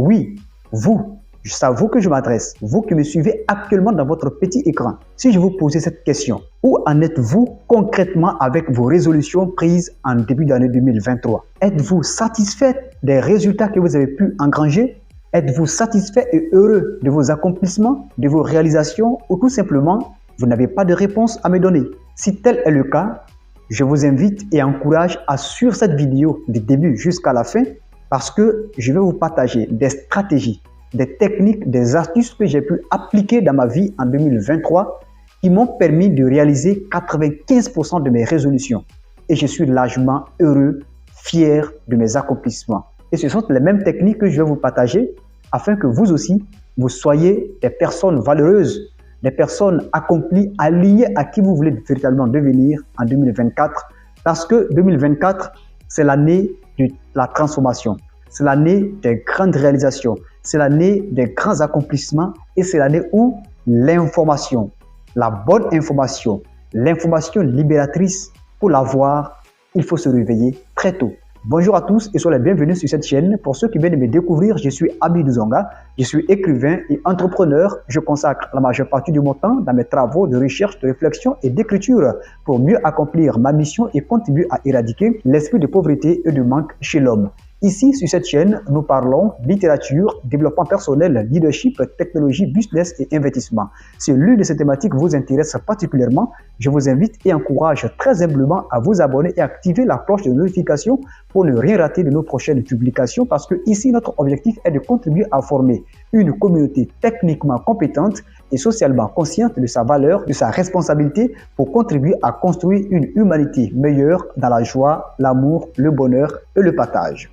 Oui, vous, c'est à vous que je m'adresse, vous qui me suivez actuellement dans votre petit écran. Si je vous posais cette question, où en êtes-vous concrètement avec vos résolutions prises en début d'année 2023? Êtes-vous satisfait des résultats que vous avez pu engranger? Êtes-vous satisfait et heureux de vos accomplissements, de vos réalisations, ou tout simplement, vous n'avez pas de réponse à me donner? Si tel est le cas, je vous invite et encourage à suivre cette vidéo du début jusqu'à la fin parce que je vais vous partager des stratégies, des techniques, des astuces que j'ai pu appliquer dans ma vie en 2023 qui m'ont permis de réaliser 95% de mes résolutions. Et je suis largement heureux, fier de mes accomplissements. Et ce sont les mêmes techniques que je vais vous partager afin que vous aussi, vous soyez des personnes valeureuses, des personnes accomplies, alignées à qui vous voulez véritablement devenir en 2024. Parce que 2024, c'est l'année de la transformation. C'est l'année des grandes réalisations. C'est l'année des grands accomplissements et c'est l'année où l'information, la bonne information, l'information libératrice, pour l'avoir, il faut se réveiller très tôt. Bonjour à tous et soyez les bienvenus sur cette chaîne. Pour ceux qui viennent de me découvrir, je suis Abidou Zonga, je suis écrivain et entrepreneur. Je consacre la majeure partie de mon temps dans mes travaux de recherche, de réflexion et d'écriture pour mieux accomplir ma mission et contribuer à éradiquer l'esprit de pauvreté et de manque chez l'homme. Ici, sur cette chaîne, nous parlons littérature, développement personnel, leadership, technologie, business et investissement. Si l'une de ces thématiques vous intéresse particulièrement, je vous invite et encourage très humblement à vous abonner et activer la cloche de notification pour ne rien rater de nos prochaines publications parce que ici, notre objectif est de contribuer à former une communauté techniquement compétente et socialement consciente de sa valeur, de sa responsabilité pour contribuer à construire une humanité meilleure dans la joie, l'amour, le bonheur et le partage.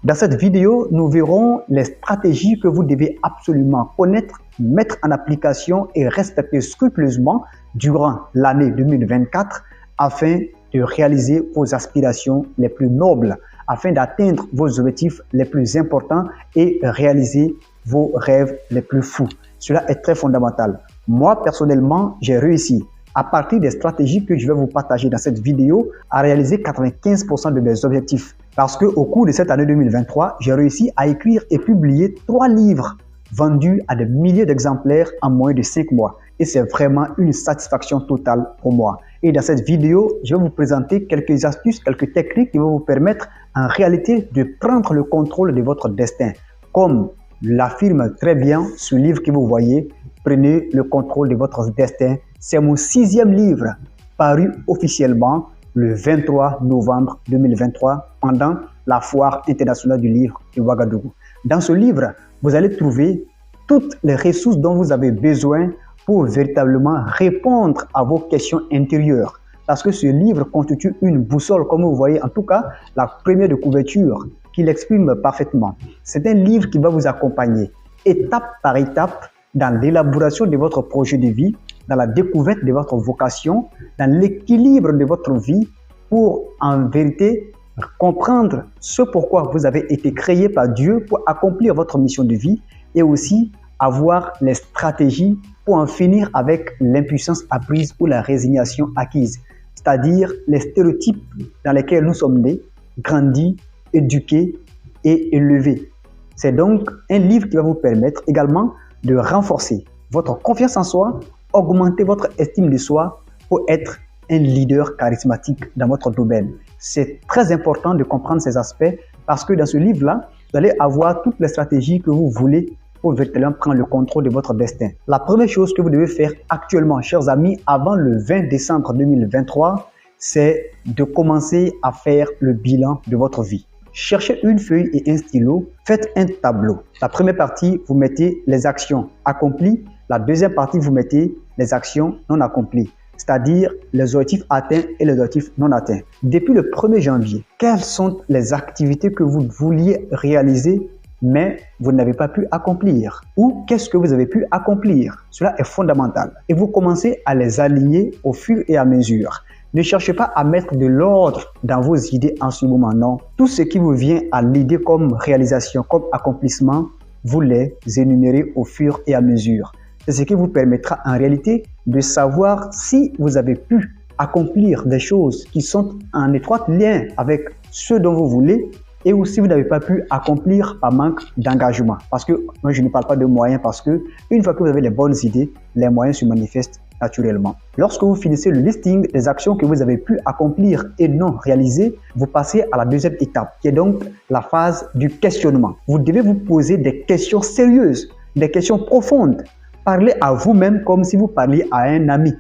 Dans cette vidéo, nous verrons les stratégies que vous devez absolument connaître, mettre en application et respecter scrupuleusement durant l'année 2024 afin de réaliser vos aspirations les plus nobles, afin d'atteindre vos objectifs les plus importants et réaliser vos rêves les plus fous. Cela est très fondamental. Moi, personnellement, j'ai réussi à partir des stratégies que je vais vous partager dans cette vidéo à réaliser 95% de mes objectifs. Parce qu'au cours de cette année 2023, j'ai réussi à écrire et publier 3 livres vendus à des milliers d'exemplaires en moins de 5 mois. Et c'est vraiment une satisfaction totale pour moi. Et dans cette vidéo, je vais vous présenter quelques astuces, quelques techniques qui vont vous permettre en réalité de prendre le contrôle de votre destin. Comme l'affirme très bien ce livre que vous voyez, prenez le contrôle de votre destin. C'est mon 6e livre paru officiellement le 23 novembre 2023 pendant la foire internationale du livre de Ouagadougou. Dans ce livre, vous allez trouver toutes les ressources dont vous avez besoin pour véritablement répondre à vos questions intérieures. Parce que ce livre constitue une boussole, comme vous voyez, en tout cas, la première de couverture qui l'exprime parfaitement. C'est un livre qui va vous accompagner étape par étape dans l'élaboration de votre projet de vie, dans la découverte de votre vocation, dans l'équilibre de votre vie pour en vérité comprendre ce pourquoi vous avez été créé par Dieu pour accomplir votre mission de vie et aussi avoir les stratégies pour en finir avec l'impuissance apprise ou la résignation acquise, c'est-à-dire les stéréotypes dans lesquels nous sommes nés, grandis, éduqués et élevés. C'est donc un livre qui va vous permettre également de renforcer votre confiance en soi, augmenter votre estime de soi pour être un leader charismatique dans votre domaine. C'est très important de comprendre ces aspects parce que dans ce livre-là, vous allez avoir toutes les stratégies que vous voulez pour véritablement prendre le contrôle de votre destin. La première chose que vous devez faire actuellement, chers amis, avant le 20 décembre 2023, c'est de commencer à faire le bilan de votre vie. Cherchez une feuille et un stylo, faites un tableau. La première partie, vous mettez les actions accomplies. La deuxième partie, vous mettez les actions non accomplies, c'est-à-dire les objectifs atteints et les objectifs non atteints. Depuis le 1er janvier, quelles sont les activités que vous vouliez réaliser mais vous n'avez pas pu accomplir? Ou qu'est-ce que vous avez pu accomplir? Cela est fondamental. Et vous commencez à les aligner au fur et à mesure. Ne cherchez pas à mettre de l'ordre dans vos idées en ce moment, non. Tout ce qui vous vient à l'idée comme réalisation, comme accomplissement, vous les énumérez au fur et à mesure. C'est ce qui vous permettra en réalité de savoir si vous avez pu accomplir des choses qui sont en étroit lien avec ce dont vous voulez et ou si vous n'avez pas pu accomplir par manque d'engagement. Parce que moi, je ne parle pas de moyens parce que une fois que vous avez les bonnes idées, les moyens se manifestent naturellement. Lorsque vous finissez le listing des actions que vous avez pu accomplir et non réaliser, vous passez à la deuxième étape, qui est donc la phase du questionnement. Vous devez vous poser des questions sérieuses, des questions profondes. Parlez à vous-même comme si vous parliez à un ami.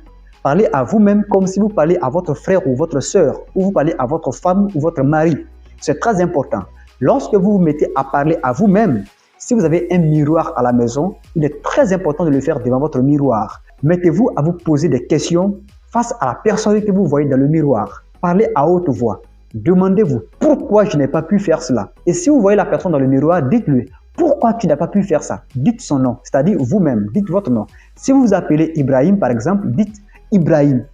Parlez à vous-même comme si vous parliez à votre frère ou votre sœur, ou vous parlez à votre femme ou votre mari. C'est très important. Lorsque vous vous mettez à parler à vous-même, si vous avez un miroir à la maison, il est très important de le faire devant votre miroir. Mettez-vous à vous poser des questions face à la personne que vous voyez dans le miroir. Parlez à haute voix. Demandez-vous pourquoi je n'ai pas pu faire cela. Et si vous voyez la personne dans le miroir, dites-lui pourquoi tu n'as pas pu faire ça. Dites son nom, c'est-à-dire vous-même, dites votre nom. Si vous vous appelez Ibrahim par exemple, dites Ibrahim,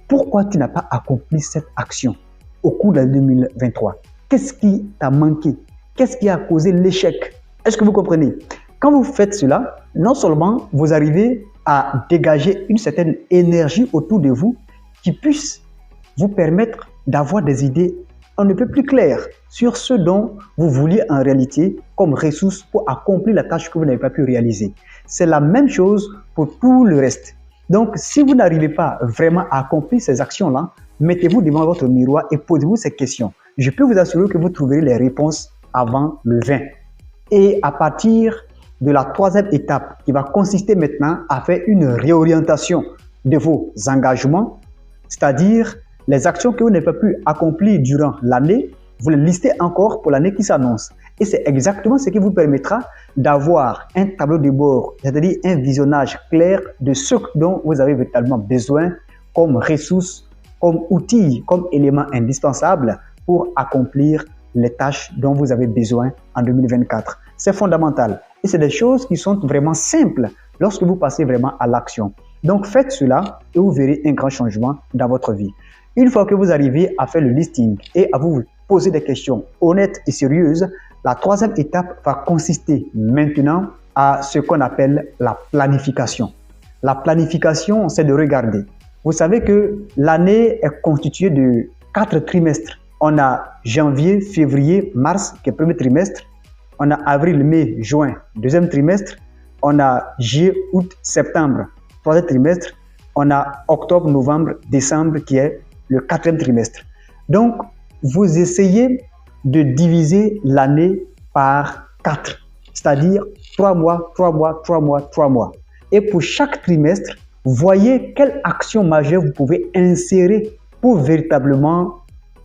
pourquoi tu n'as pas accompli cette action au cours de 2023? Qu'est-ce qui t'a manqué? Qu'est-ce qui a causé l'échec? Est-ce que vous comprenez? Quand vous faites cela, non seulement vous arrivez à dégager une certaine énergie autour de vous qui puisse vous permettre d'avoir des idées un peu plus claires sur ce dont vous vouliez en réalité comme ressource pour accomplir la tâche que vous n'avez pas pu réaliser. C'est la même chose pour tout le reste. Donc, si vous n'arrivez pas vraiment à accomplir ces actions-là, mettez-vous devant votre miroir et posez-vous ces questions. Je peux vous assurer que vous trouverez les réponses avant le 20. Et à partir de la troisième étape qui va consister maintenant à faire une réorientation de vos engagements, c'est-à-dire les actions que vous n'avez pas pu accomplir durant l'année, vous les listez encore pour l'année qui s'annonce. Et c'est exactement ce qui vous permettra d'avoir un tableau de bord, c'est-à-dire un visionnage clair de ce dont vous avez véritablement besoin comme ressources, comme outils, comme éléments indispensables pour accomplir les tâches dont vous avez besoin en 2024. C'est fondamental. Et c'est des choses qui sont vraiment simples lorsque vous passez vraiment à l'action. Donc faites cela et vous verrez un grand changement dans votre vie. Une fois que vous arrivez à faire le listing et à vous poser des questions honnêtes et sérieuses, la troisième étape va consister maintenant à ce qu'on appelle la planification. La planification, c'est de regarder. Vous savez que l'année est constituée de 4 trimestres. On a janvier, février, mars, qui est le premier trimestre. On a avril, mai, juin, deuxième trimestre. On a juillet, août, septembre, troisième trimestre. On a octobre, novembre, décembre, qui est le quatrième trimestre. Donc, vous essayez de diviser l'année par 4, c'est-à-dire 3 mois, 3 mois, 3 mois, 3 mois. Et pour chaque trimestre, voyez quelle action majeure vous pouvez insérer pour véritablement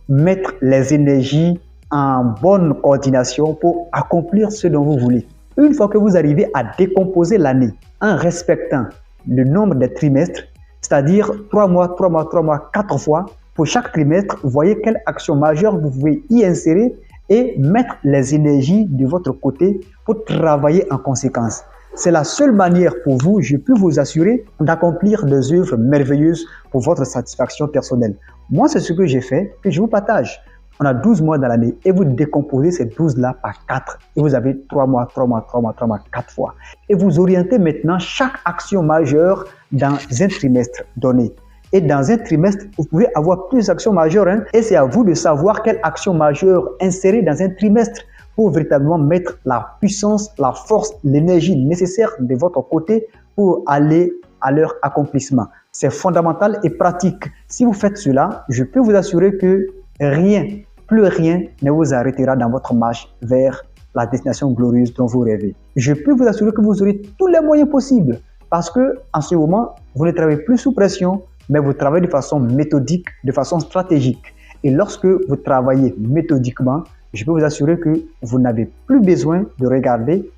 mettre les énergies en bonne coordination pour accomplir ce dont vous voulez. Une fois que vous arrivez à décomposer l'année en respectant le nombre de trimestres, c'est-à-dire 3 mois, 3 mois, 3 mois, 4 fois, pour chaque trimestre, voyez quelle action majeure vous pouvez y insérer et mettre les énergies de votre côté pour travailler en conséquence. C'est la seule manière pour vous, je peux vous assurer, d'accomplir des œuvres merveilleuses pour votre satisfaction personnelle. Moi, c'est ce que j'ai fait, que je vous partage. On a 12 mois dans l'année et vous décomposez ces 12-là par 4 et vous avez 3 mois, 3 mois, 3 mois, 3 mois, 4 fois. Et vous orientez maintenant chaque action majeure dans un trimestre donné. Et dans un trimestre, vous pouvez avoir plus d'actions majeures et c'est à vous de savoir quelle action majeure insérer dans un trimestre pour véritablement mettre la puissance, la force, l'énergie nécessaire de votre côté pour aller à leur accomplissement. C'est fondamental et pratique. Si vous faites cela, je peux vous assurer que rien, plus rien ne vous arrêtera dans votre marche vers la destination glorieuse dont vous rêvez. Je peux vous assurer que vous aurez tous les moyens possibles parce que en ce moment, vous ne travaillez plus sous pression, mais vous travaillez de façon méthodique, de façon stratégique. Et lorsque vous travaillez méthodiquement, je peux vous assurer que vous n'avez plus besoin de regarder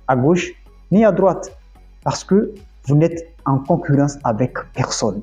à gauche ni à droite parce que vous n'êtes en concurrence avec personne.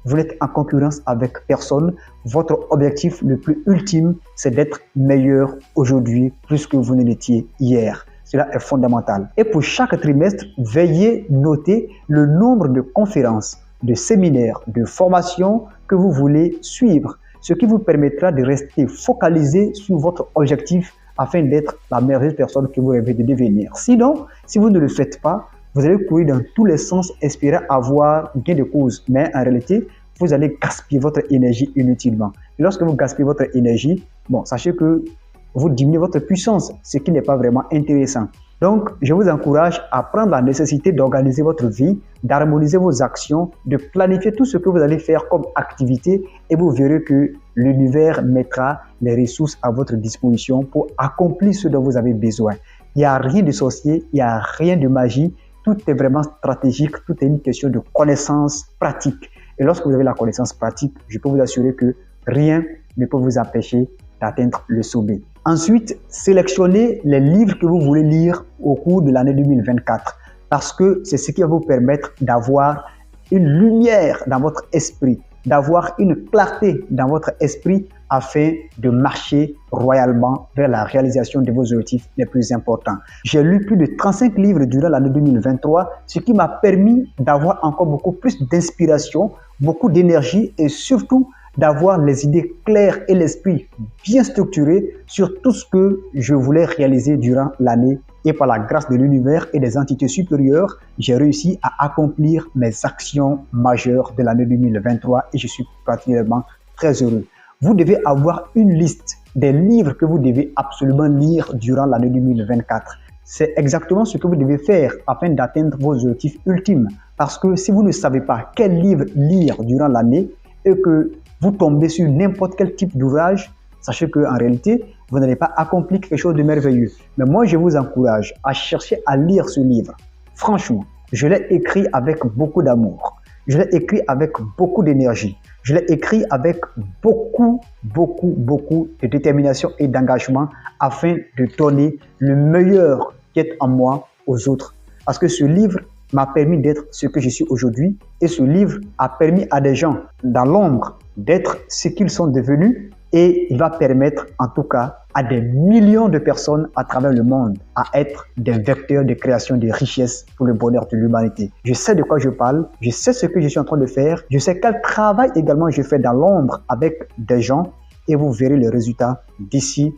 Vous n'êtes en concurrence avec personne. Votre objectif le plus ultime, c'est d'être meilleur aujourd'hui plus que vous ne l'étiez hier. Cela est fondamental. Et pour chaque trimestre, veillez noter le nombre de conférences, de séminaires, de formations que vous voulez suivre, ce qui vous permettra de rester focalisé sur votre objectif afin d'être la meilleure personne que vous rêvez de devenir. Sinon, si vous ne le faites pas, vous allez courir dans tous les sens, espérer avoir gain de cause. Mais en réalité, vous allez gaspiller votre énergie inutilement. Et lorsque vous gaspillez votre énergie, bon, sachez que vous diminuez votre puissance, ce qui n'est pas vraiment intéressant. Donc, je vous encourage à prendre la nécessité d'organiser votre vie, d'harmoniser vos actions, de planifier tout ce que vous allez faire comme activité et vous verrez que l'univers mettra les ressources à votre disposition pour accomplir ce dont vous avez besoin. Il n'y a rien de sorcier, il n'y a rien de magie, tout est vraiment stratégique, tout est une question de connaissance pratique. Et lorsque vous avez la connaissance pratique, je peux vous assurer que rien ne peut vous empêcher d'atteindre le sommet. Ensuite, sélectionnez les livres que vous voulez lire au cours de l'année 2024 parce que c'est ce qui va vous permettre d'avoir une lumière dans votre esprit, d'avoir une clarté dans votre esprit afin de marcher royalement vers la réalisation de vos objectifs les plus importants. J'ai lu plus de 35 livres durant l'année 2023, ce qui m'a permis d'avoir encore beaucoup plus d'inspiration, beaucoup d'énergie et surtout d'avoir les idées claires et l'esprit bien structuré sur tout ce que je voulais réaliser durant l'année. Et par la grâce de l'univers et des entités supérieures, j'ai réussi à accomplir mes actions majeures de l'année 2023 et je suis particulièrement très heureux. Vous devez avoir une liste des livres que vous devez absolument lire durant l'année 2024. C'est exactement ce que vous devez faire afin d'atteindre vos objectifs ultimes. Parce que si vous ne savez pas quel livre lire durant l'année et que vous tombez sur n'importe quel type d'ouvrage, sachez qu'en réalité, vous n'allez pas accomplir quelque chose de merveilleux. Mais moi, je vous encourage à chercher à lire ce livre. Franchement, je l'ai écrit avec beaucoup d'amour. Je l'ai écrit avec beaucoup d'énergie. Je l'ai écrit avec beaucoup de détermination et d'engagement afin de donner le meilleur qui est en moi aux autres. Parce que ce livre m'a permis d'être ce que je suis aujourd'hui et ce livre a permis à des gens dans l'ombre d'être ce qu'ils sont devenus et il va permettre en tout cas à des millions de personnes à travers le monde à être des vecteurs de création de richesses pour le bonheur de l'humanité. Je sais de quoi je parle, je sais ce que je suis en train de faire, je sais quel travail également je fais dans l'ombre avec des gens et vous verrez le résultat d'ici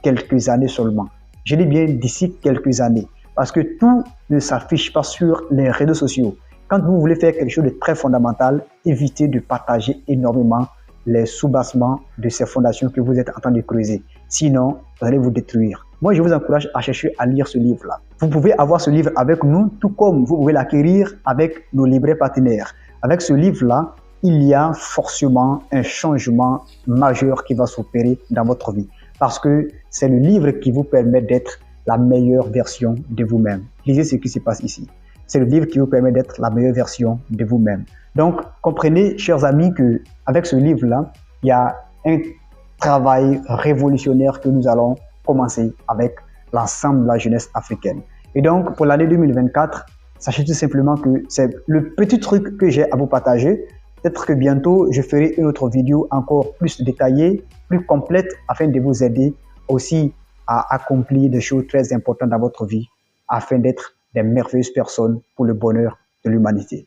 quelques années seulement. Je dis bien d'ici quelques années parce que tout ne s'affiche pas sur les réseaux sociaux. Quand vous voulez faire quelque chose de très fondamental, évitez de partager énormément les sous-bassements de ces fondations que vous êtes en train de creuser. Sinon, vous allez vous détruire. Moi, je vous encourage à chercher à lire ce livre-là. Vous pouvez avoir ce livre avec nous, tout comme vous pouvez l'acquérir avec nos libraires partenaires. Avec ce livre-là, il y a forcément un changement majeur qui va s'opérer dans votre vie. Parce que c'est le livre qui vous permet d'être la meilleure version de vous-même. Lisez ce qui se passe ici. C'est le livre qui vous permet d'être la meilleure version de vous-même. Donc, comprenez, chers amis, que avec ce livre-là, il y a un travail révolutionnaire que nous allons commencer avec l'ensemble de la jeunesse africaine. Et donc, pour l'année 2024, sachez tout simplement que c'est le petit truc que j'ai à vous partager. Peut-être que bientôt, je ferai une autre vidéo encore plus détaillée, plus complète, afin de vous aider aussi à accomplir des choses très importantes dans votre vie, afin d'être des merveilleuses personnes pour le bonheur de l'humanité.